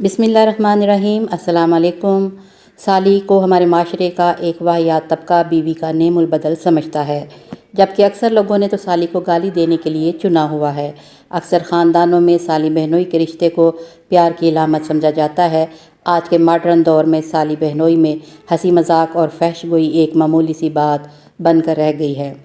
बिस्मिल्लाहिर्रहमानिर्रहीम। अस्सलाम वालेकुम। साली को हमारे माशरे का एक वाहियात तबका बीवी का नेमुल बदल समझता है, जबकि अक्सर लोगों ने तो साली को गाली देने के लिए चुना हुआ है। अक्सर ख़ानदानों में साली बहनोई के रिश्ते को प्यार की अलामत समझा जाता है। आज के मॉडर्न दौर में साली बहनोई में हंसी मजाक और फहशगोई एक मामूली सी बात बनकर रह गई है।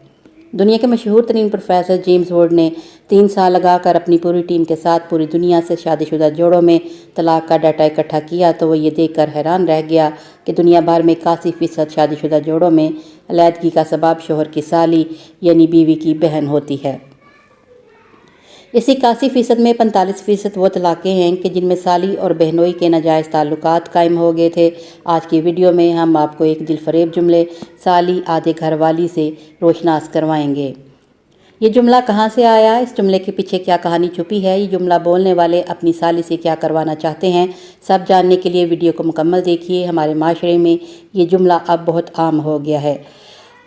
दुनिया के मशहूर तरीन प्रोफेसर जेम्स वुड ने 3 साल लगाकर अपनी पूरी टीम के साथ पूरी दुनिया से शादीशुदा जोड़ों में तलाक का डाटा इकट्ठा किया तो वो ये देखकर हैरान रह गया कि दुनिया भर में 81% शादीशुदा जोड़ों में अलैदगी का सबब शोहर की साली यानी बीवी की बहन होती है। इसी 81% में 45% वो तलाक़ें हैं कि जिनमें साली और बहनोई के नाजायज़ ताल्लुकात कायम हो गए थे। आज की वीडियो में हम आपको एक दिलफरेब जुमले साली आधे घर वाली से रोशनास करवाएंगे। ये जुमला कहाँ से आया, इस जुमले के पीछे क्या कहानी छुपी है, ये जुमला बोलने वाले अपनी साली से क्या करवाना चाहते हैं, सब जानने के लिए वीडियो को मुकम्मल देखिए। हमारे माशरे में ये जुमला अब बहुत आम हो गया है।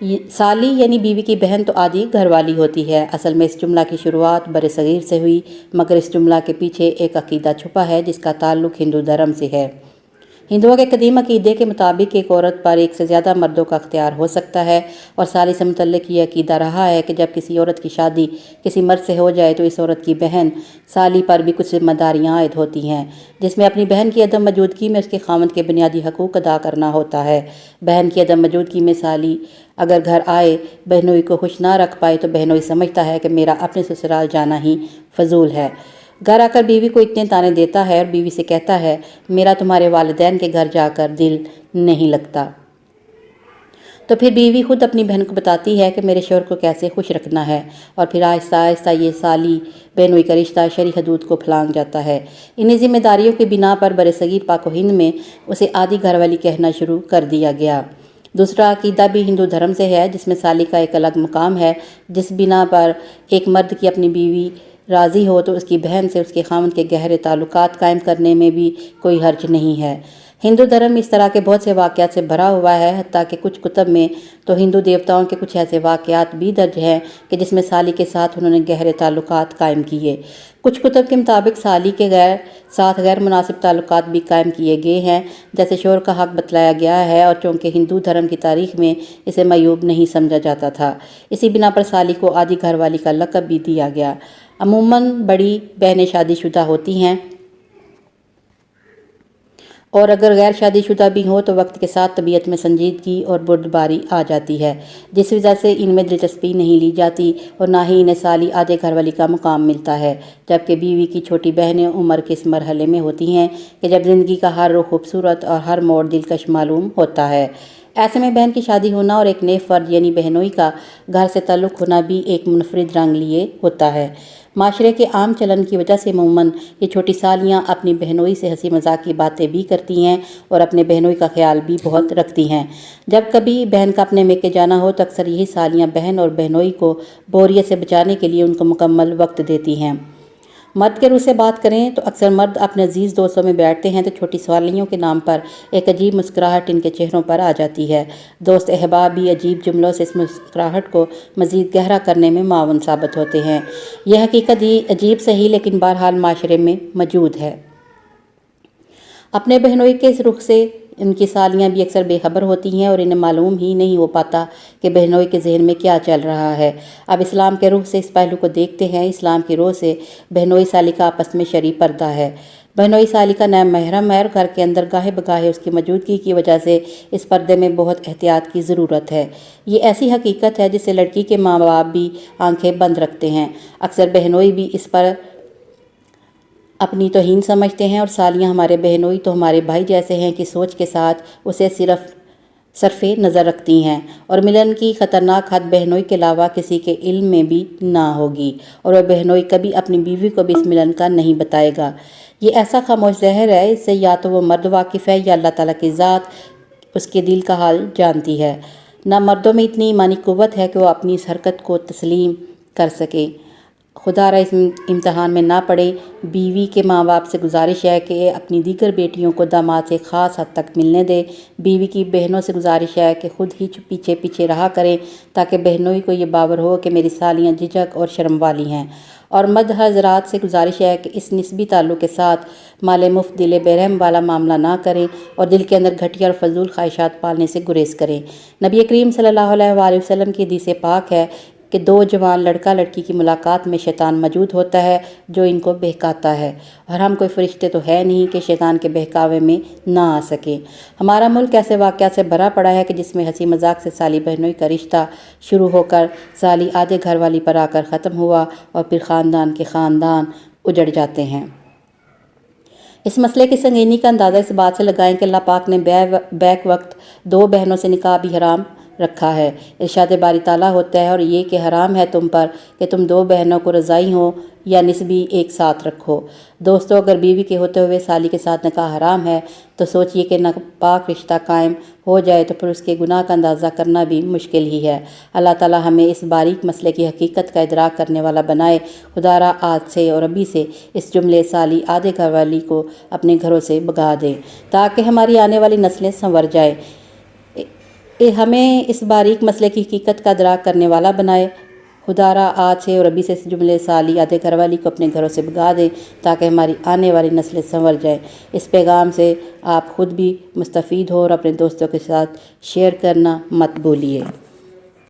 साली यानी बीवी की बहन तो आधी घरवाली होती है। असल में इस जुमला की शुरुआत बर सग़ीर से हुई, मगर इस जुमला के पीछे एक अकीदा छुपा है जिसका ताल्लुक़ हिंदू धर्म से है। हिंदुओं के कदीम अकीदे के मुताबिक एक औरत पर एक से ज़्यादा मर्दों का अख्तियार हो सकता है और साली से मुतल्लिक़ ये अकीदा रहा है कि जब किसी औरत की शादी किसी मर्द से हो जाए तो इस औरत की बहन साली पर भी कुछ जिम्मेदारियाँ आयद होती हैं, जिसमें अपनी बहन की अदम मौजूदगी में उसके खामद के बुनियादी हकूक़ अदा करना होता है। बहन की अदम मौजूदगी में साली अगर घर आए बहनोई को खुश ना रख पाए तो बहनोई समझता है कि मेरा अपने ससुराल जाना ही फजूल है। घर आकर बीवी को इतने ताने देता है और बीवी से कहता है मेरा तुम्हारे वालिदैन के घर जाकर दिल नहीं लगता। तो फिर बीवी खुद अपनी बहन को बताती है कि मेरे शौहर को कैसे खुश रखना है और फिर आहिस्ता आहिस्ता ये साली बहनोई का रिश्ता शरई हदूद को फलांग जाता है। इन्हीं जिम्मेदारियों की बिना पर बरसगीर पाक व हिंद में उसे आधी घरवाली कहना शुरू कर दिया गया। दूसरा अकीदा भी हिंदू धर्म से है, जिसमें साली का एक अलग मुकाम है, जिस बिना पर एक मर्द की अपनी बीवी राज़ी हो तो उसकी बहन से उसके खामद के गहरे ताल्लुकात कायम करने में भी कोई हर्ज नहीं है। हिंदू धर्म इस तरह के बहुत से वाक़यात से भरा हुआ है, हत्ता कि कुछ कुतब में तो हिंदू देवताओं के कुछ ऐसे वाक़यात भी दर्ज हैं कि जिसमें साली के साथ उन्होंने गहरे ताल्लुकात कायम किए। कुछ कुतब के मुताबिक साली के साथ गैर मुनासिब ताल्लुकात भी कायम किए गए हैं, जैसे शोहर का हक़ बतलाया गया है और चूँकि हिंदू धर्म की तारीख़ में इसे मयूब नहीं समझा जाता था, इसी बिना पर साली को आधी घरवाली का लक़ब भी दिया गया। अमूमन बड़ी बहनें शादीशुदा होती हैं और अगर गैर शादीशुदा भी हो तो वक्त के साथ तबीयत में संजीदगी और बुर्दबारी आ जाती है, जिस वजह से इनमें दिलचस्पी नहीं ली जाती और ना ही इन्हें साली आधे घरवाली का मुकाम मिलता है। जबकि बीवी की छोटी बहनें उम्र के इस मरहले में होती हैं कि जब ज़िंदगी का हर रुख खूबसूरत और हर मोड़ दिलकश मालूम होता है। ऐसे में बहन की शादी होना और एक नए फ़र्द यानी बहनोई का घर से ताल्लुक़ होना भी एक मुनफरिद रंग लिए होता है। माशरे के आम चलन की वजह से अमूमन ये छोटी सालियाँ अपनी बहनोई से हंसी मजाक की बातें भी करती हैं और अपने बहनोई का ख्याल भी बहुत रखती हैं। जब कभी बहन का अपने मेके जाना हो तो अक्सर यही सालियाँ बहन और बहनोई को बोरियत से बचाने के लिए उनको मुकम्मल वक्त देती हैं। मर्द के रूह से बात करें तो अक्सर मर्द अपने अजीज़ दोस्तों में बैठते हैं तो छोटी सालियों के नाम पर एक अजीब मुस्कुराहट इनके चेहरों पर आ जाती है। दोस्त अहबाब भी अजीब जुमलों से इस मुस्कुराहट को मज़ीद गहरा करने में मावन साबित होते हैं। यह हकीकत ही अजीब सही लेकिन बहरहाल माशरे में मौजूद है। अपने बहनोई के इस रुख से इनकी सालियाँ भी अक्सर बेखबर होती हैं और इन्हें मालूम ही नहीं हो पाता कि बहनोई के जहन में क्या चल रहा है। अब इस्लाम के रुख से इस पहलू को देखते हैं। इस्लाम की रोह से बहनोई साली का आपस में शरई पर्दा है। बहनोई साली का नाम महरम है और घर के अंदर गाहे बगाहे उसकी मौजूदगी की वजह से इस पर्दे में बहुत एहतियात की ज़रूरत है। ये ऐसी हकीकत है जिससे लड़की के माँ बाप भी आंखें बंद रखते हैं। अक्सर बहनोई भी इस पर अपनी तौहीन समझते हैं और सालियाँ हमारे बहनोई तो हमारे भाई जैसे हैं कि सोच के साथ उसे सिर्फ सरफ़े नज़र रखती हैं और मिलन की ख़तरनाक हद बहनोई के अलावा किसी के इल्म में भी ना होगी और वह बहनोई कभी अपनी बीवी को भी इस मिलन का नहीं बताएगा। ये ऐसा खामोश जहर है, इससे या तो वो मर्द वाकिफ़ है या अल्लाह ताला की ज़ात उसके दिल का हाल जानती है। ना मर्दों में इतनी ईमानी क़ुव्वत है कि वो अपनी इस हरकत को तस्लीम कर सके। खुदा इस इम्तहान में ना पड़े। बीवी के माँ बाप से गुजारिश है कि अपनी दीगर बेटियों को दामाद से ख़ास हद तक मिलने दे। बीवी की बहनों से गुजारिश है कि खुद ही पीछे पीछे रहा करें ताकि बहनों को ये बावर हो कि मेरी सालियाँ झिझक और शर्म वाली हैं اور مد حضرات سے گزارش ہے کہ اس نسبی تعلق کے ساتھ مال مفت دل برہم والا معاملہ نہ کریں اور دل کے اندر گھٹیا اور فضول خواہشات پالنے سے گریز کریں۔ نبی کریم صلی اللہ علیہ وآلہ وسلم کی حدیث پاک ہے کہ دو جوان لڑکا لڑکی کی ملاقات میں شیطان موجود ہوتا ہے جو ان کو بہکاتا ہے، اور ہم کوئی فرشتے تو ہے نہیں کہ شیطان کے بہکاوے میں نہ آ سکیں۔ ہمارا ملک ایسے واقعات سے بھرا پڑا ہے کہ جس میں ہنسی مذاق سے سالی بہنوئی کا رشتہ شروع ہو کر سالی آدھے گھر والی پر آ کر ختم ہوا اور پھر خاندان کے خاندان اجڑ جاتے ہیں۔ اس مسئلے کی سنگینی کا اندازہ اس بات سے لگائیں کہ اللہ پاک نے بیک وقت دو بہنوں سے نکاح بھی حرام رکھا ہے۔ ارشاد باری تعالیٰ ہوتا ہے اور یہ کہ حرام ہے تم پر کہ تم دو بہنوں کو رضائی ہو یا نسبی ایک ساتھ رکھو۔ دوستو، اگر بیوی کے ہوتے ہوئے سالی کے ساتھ نکاح حرام ہے تو سوچئے کہ ناپاک رشتہ قائم ہو جائے تو پھر اس کے گناہ کا اندازہ کرنا بھی مشکل ہی ہے۔ اللہ تعالیٰ ہمیں اس باریک مسئلے کی حقیقت کا ادراک کرنے والا بنائے۔ خدا را آج سے اور ابھی سے اس جملے سالی آدھے گھر والی کو اپنے گھروں سے بھگا دیں تاکہ ہماری آنے والی نسلیں سنور جائیں۔ ہمیں اس باریک مسئلے کی حقیقت کا ادراک کرنے والا بنائے۔ خدا را آج سے اور ابھی سے اس جملے سالی آدھے گھر والی کو اپنے گھروں سے بھگا دیں تاکہ ہماری آنے والی نسلیں سنور جائیں۔ اس پیغام سے آپ خود بھی مستفید ہو اور اپنے دوستوں کے ساتھ شیئر کرنا مت بھولیے۔